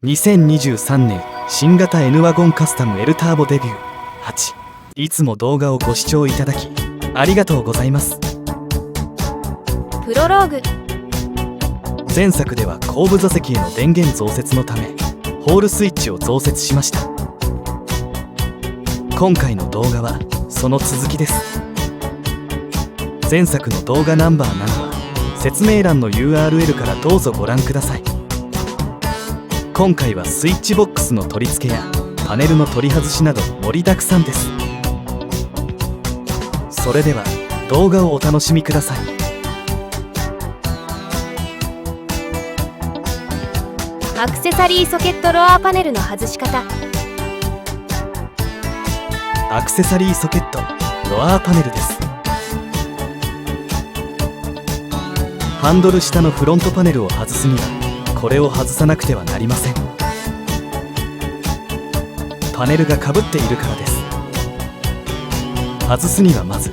2023年新型 N ワゴンカスタム L ターボデビュー8。いつも動画をご視聴いただきありがとうございます。プロローグ。前作では後部座席への電源増設のためホールスイッチを増設しました。今回の動画はその続きです。前作の動画ナンバー7は説明欄の URL からどうぞご覧ください。今回はスイッチボックスの取り付けやパネルの取り外しなど盛りだくさんです。それでは動画をお楽しみください。アクセサリーソケットロアパネルの外し方。アクセサリーソケットロアパネルです。ハンドル下のフロントパネルを外すにはこれを外さなくてはなりません。パネルがかぶっているからです。外すにはまず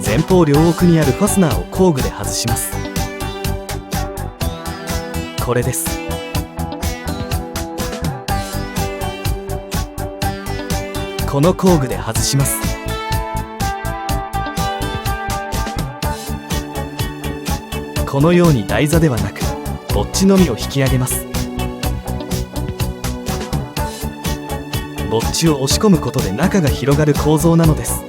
前方両奥にあるファスナーを工具で外します。これです。この工具で外します。このように台座ではなくボッチのみを引き上げます。ボッチを押し込むことで中が広がる構造なのです。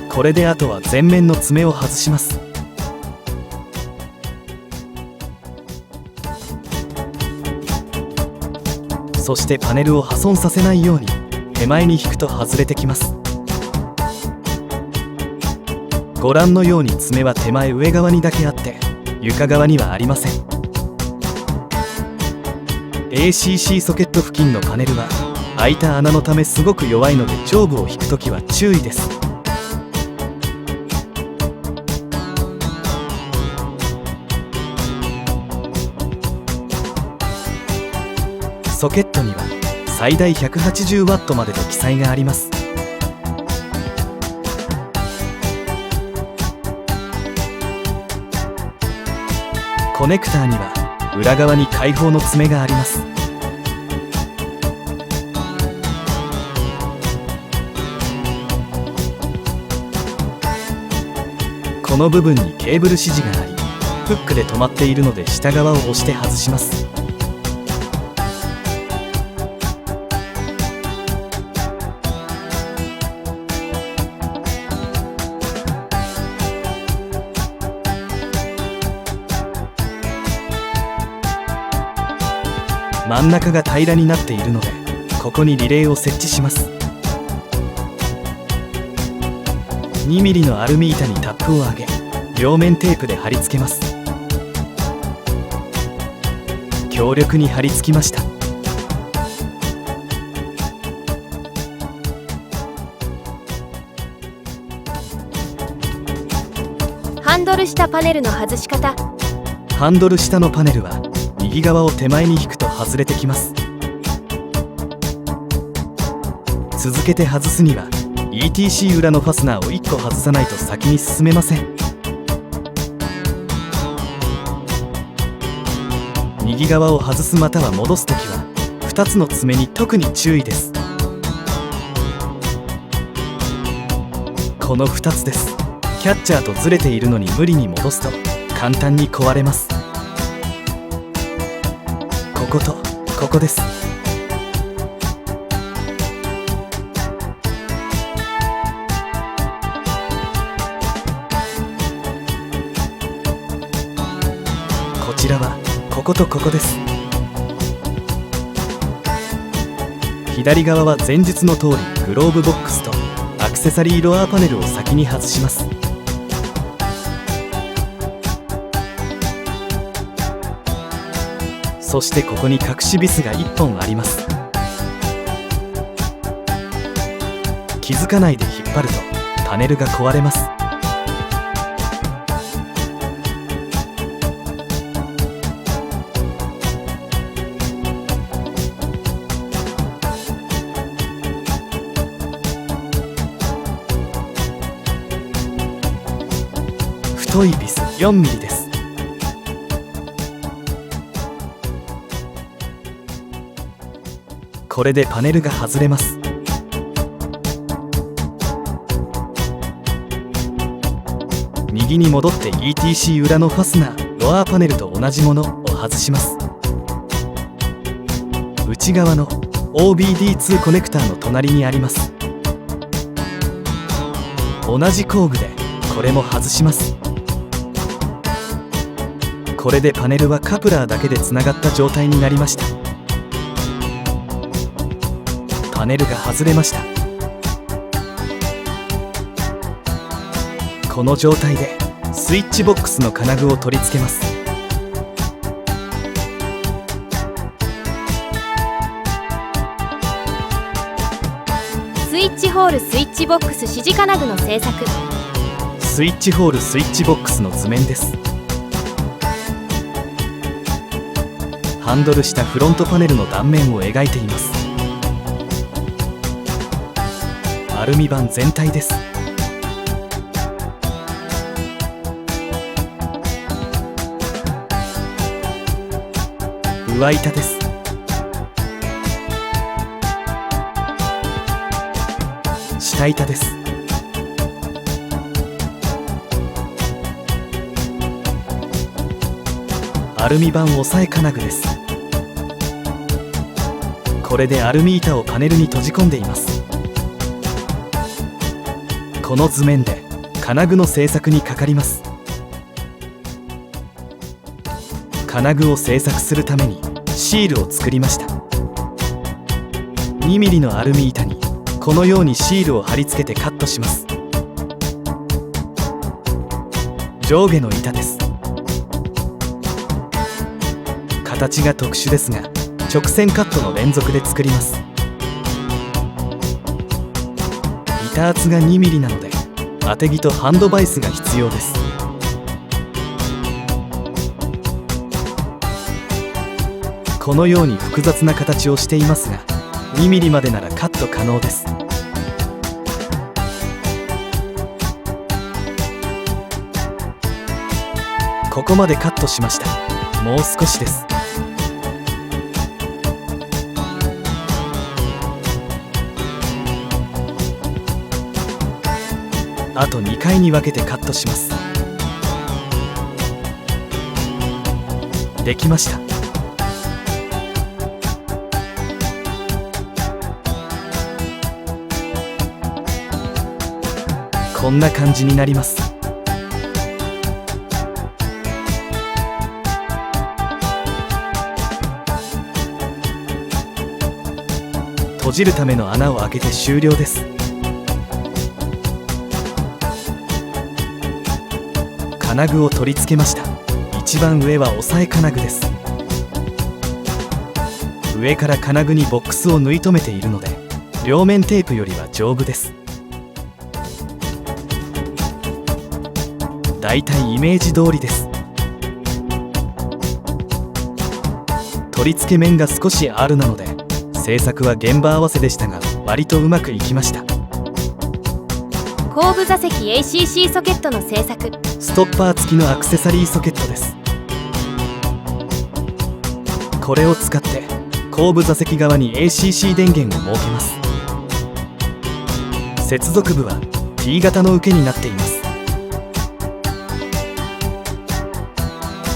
これであとは前面の爪を外します。そしてパネルを破損させないように手前に引くと外れてきます。ご覧のように爪は手前上側にだけあって床側にはありません。 ACC ソケット付近のパネルは開いた穴のためすごく弱いので上部を引くときは注意です。ソケットには最大 180W までと記載があります。コネクターには裏側に開放の爪があります。この部分にケーブル指示がありフックで止まっているので下側を押して外します。真ん中が平らになっているのでここにリレーを設置します。 2mm のアルミ板にタップを上げ両面テープで貼り付けます。強力に貼り付きました。ハンドル下パネルの外し方。ハンドル下のパネルは右側を手前に引くと外れてきます。続けて外すには ETC 裏のファスナーを1個外さないと先に進めません。右側を外すまたは戻すときは2つの爪に特に注意です。この2つです。キャッチャーとずれているのに無理に戻すと簡単に壊れます。こことここです。こちらはこことここです。左側は前述の通りグローブボックスとアクセサリーロアパネルを先に外します。そしてここに隠しビスが1本あります。気づかないで引っ張るとパネルが壊れます。太いビス 4mm です。これでパネルが外れます。右に戻って ETC 裏のファスナー、ロアーパネルと同じものを外します。内側の OBD2 コネクターの隣にあります。同じ工具でこれも外します。これでパネルはカプラーだけでつながった状態になりました。パネルが外れました。この状態でスイッチボックスの金具を取り付けます。スイッチホールスイッチボックス指示金具の製作。スイッチホールスイッチボックスの図面です。ハンドルしたフロントパネルの断面を描いています。アルミ板全体です。上板です。下板です。アルミ板押さえ金具です。これでアルミ板をパネルに閉じ込んでいます。この図面で金具の製作にかかります。金具を製作するためにシールを作りました。2ミリのアルミ板にこのようにシールを貼り付けてカットします。上下の板です。形が特殊ですが直線カットの連続で作ります。板厚が2ミリなので当て木とハンドバイスが必要です。このように複雑な形をしていますが2ミリまでならカット可能です。ここまでカットしました。もう少しです。あと2回に分けてカットします。できました。こんな感じになります。閉じるための穴を開けて終了です。金具を取り付けました。一番上は押さえ金具です。上から金具にボックスを縫い留めているので両面テープよりは丈夫です。だいたいイメージ通りです。取り付け面が少し R なので製作は現場合わせでしたが割とうまくいきました。後部座席 ACC ソケットの製作。ストッパー付きのアクセサリーソケットです。これを使って後部座席側に ACC 電源を設けます。接続部は T 型の受けになっています。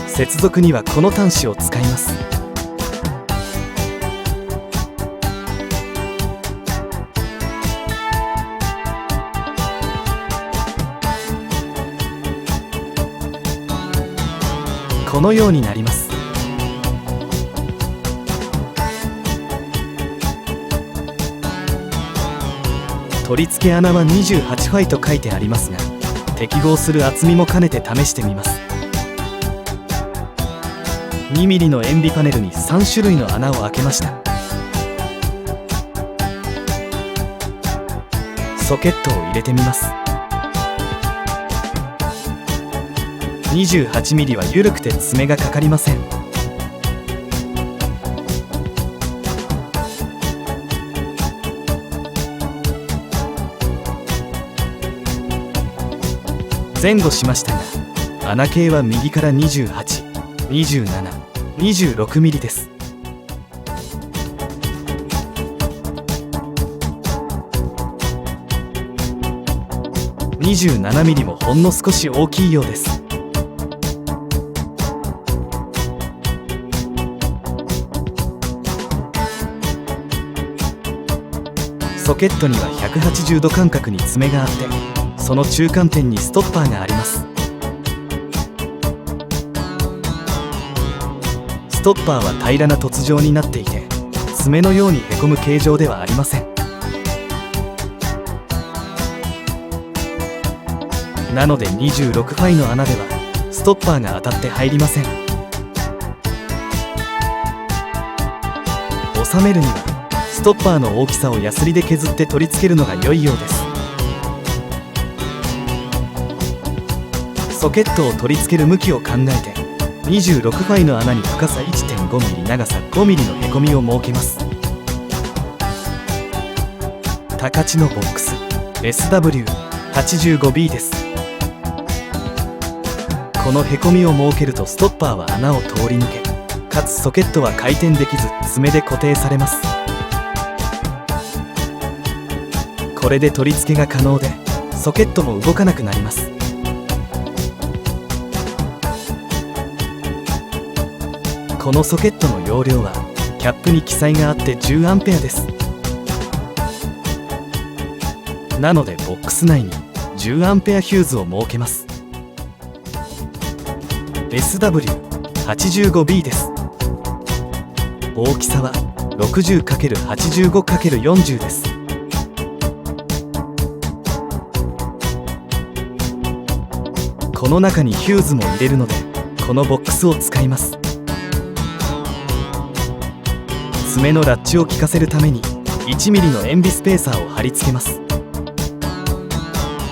接続にはこの端子を使います。このようになります。取り付け穴は28ファイと書いてありますが適合する厚みも兼ねて試してみます。2ミリの塩ビパネルに3種類の穴を開けました。ソケットを入れてみます。28ミリは緩くて爪がかかりません。前後しましたが穴径は右から28、27、26ミリです。27mm もほんの少し大きいようです。ソケットには180度間隔に爪があって、その中間点にストッパーがあります。ストッパーは平らな凸状になっていて、爪のようにへこむ形状ではありません。なので26ファイの穴ではストッパーが当たって入りません。収めるにはストッパーの大きさをヤスリで削って取り付けるのが良いようです。ソケットを取り付ける向きを考えて、26ファイの穴に深さ 1.5mm 長さ 5mm のへこみを設けます。高知のボックス SW85B です。このへこみを設けるとストッパーは穴を通り抜け、かつソケットは回転できず爪で固定されます。これで取り付けが可能で、ソケットも動かなくなります。このソケットの容量はキャップに記載があって10アンペアです。なのでボックス内に10アンペアヒューズを設けます。 SW85B です。大きさは 60×85×40 です。この中にヒューズも入れるので、このボックスを使います。爪のラッチを効かせるために 1mm の塩ビスペーサーを貼り付けます。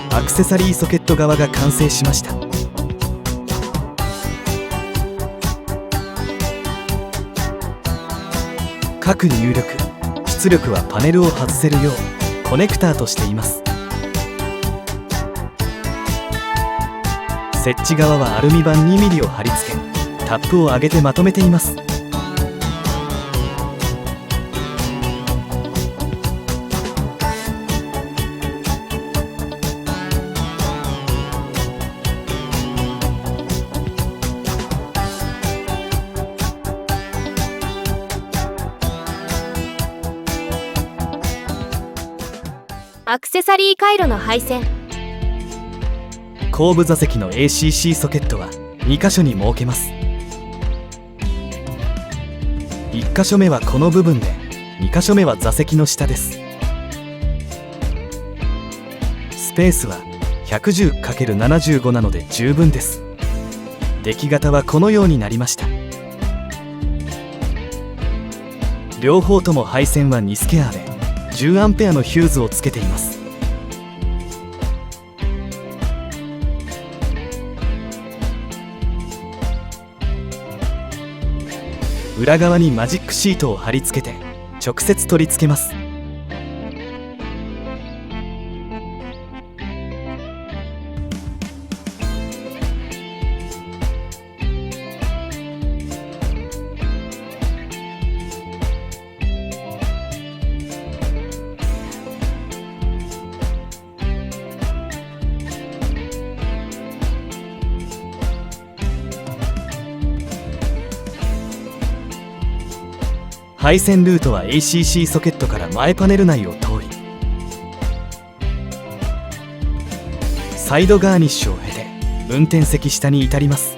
アクセサリーソケット側が完成しました。各入力・出力はパネルを外せるようコネクターとしています。設置側はアルミ板 2mm を貼り付け、タップを上げてまとめています。アクセサリー回路の配線。後部座席の ACC ソケットは2箇所に設けます。1箇所目はこの部分で、2箇所目は座席の下です。スペースは 110×75 なので十分です。出来型はこのようになりました。両方とも配線は2スケアで10アンペアのヒューズをつけています。裏側にマジックシートを貼り付けて直接取り付けます。配線ルートは ACC ソケットから前パネル内を通り、サイドガーニッシュを経て運転席下に至ります。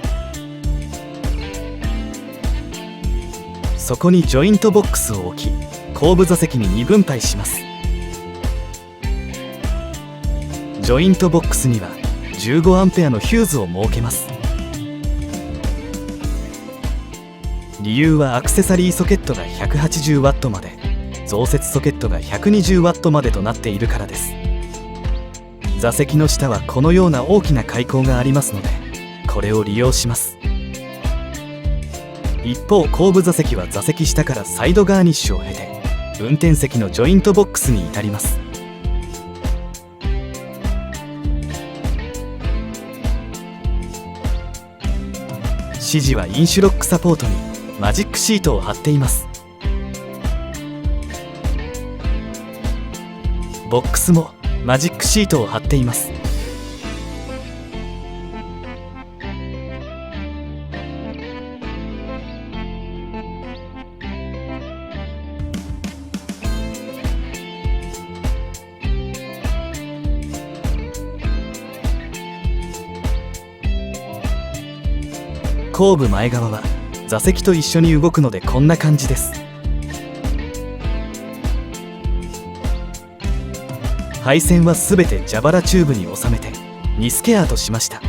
そこにジョイントボックスを置き、後部座席に2分配します。ジョイントボックスには15アンペアのヒューズを設けます。理由はアクセサリーソケットが 180W まで、増設ソケットが 120W までとなっているからです。座席の下はこのような大きな開口がありますので、これを利用します。一方、後部座席は座席下からサイドガーニッシュを経て運転席のジョイントボックスに至ります。指示はインシュロックサポートにマジックシートを貼っています。ボックスもマジックシートを貼っています。後部前側は座席と一緒に動くのでこんな感じです。配線はすべて蛇腹チューブに収めて2スケアとしました。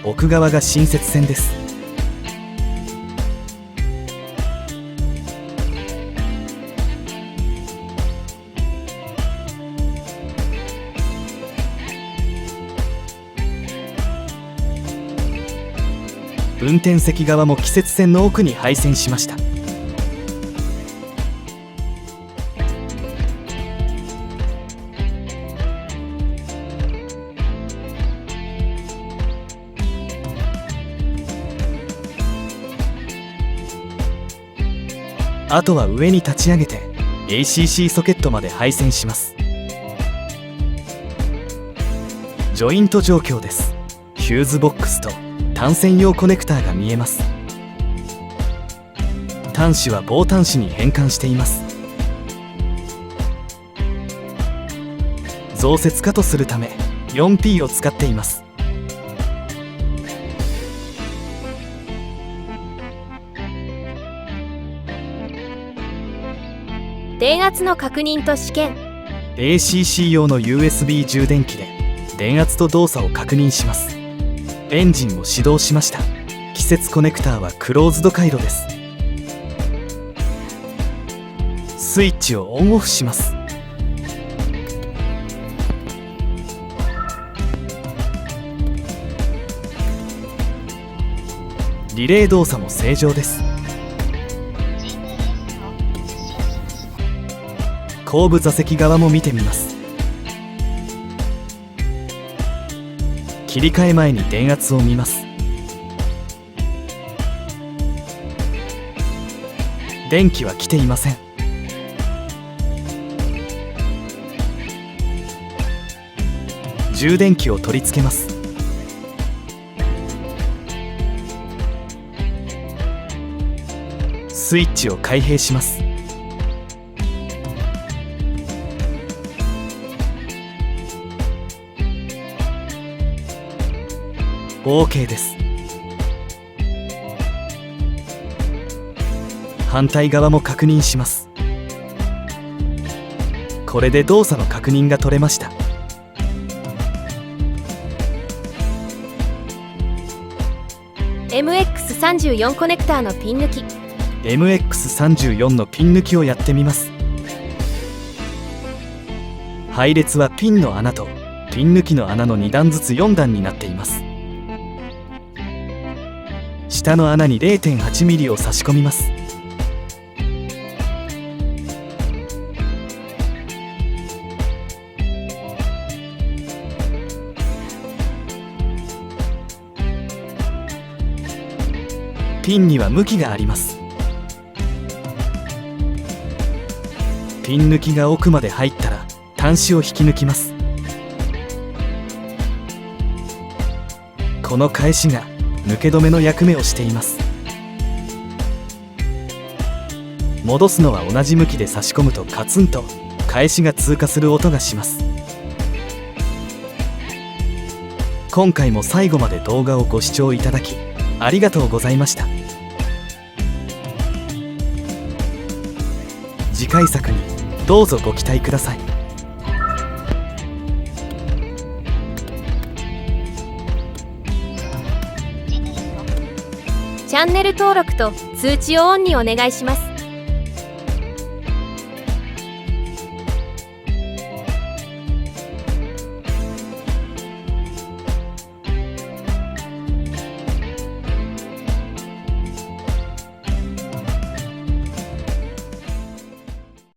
奥側が新雪線です。運転席側も季節線の奥に配線しました。あとは上に立ち上げて ACC ソケットまで配線します。ジョイント状況です。ヒューズボックスと単線用コネクターが見えます。端子は棒端子に変換しています。増設化とするため 4P を使っています。電圧の確認と試験。 ACC 用の USB 充電器で電圧と動作を確認します。エンジンを始動しました。季節コネクターはクローズド回路です。スイッチをオンオフします。リレー動作も正常です。後部座席側も見てみます。切り替え前に電圧を見ます。電気は来ていません。充電器を取り付けます。スイッチを開閉します。OK です。反対側も確認します。これで動作の確認が取れました。MX34 コネクターのピン抜き。 MX34 のピン抜きをやってみます。配列はピンの穴とピン抜きの穴の2段ずつ4段になっています。下の穴に 0.8 ミリを差し込みます。ピンには向きがあります。ピン抜きが奥まで入ったら端子を引き抜きます。この返しが抜け止めの役目をしています。戻すのは同じ向きで差し込むとカツンと返しが通過する音がします。今回も最後まで動画をご視聴いただきありがとうございました。次回作にどうぞご期待ください。チャンネル登録と通知をオンにお願いします。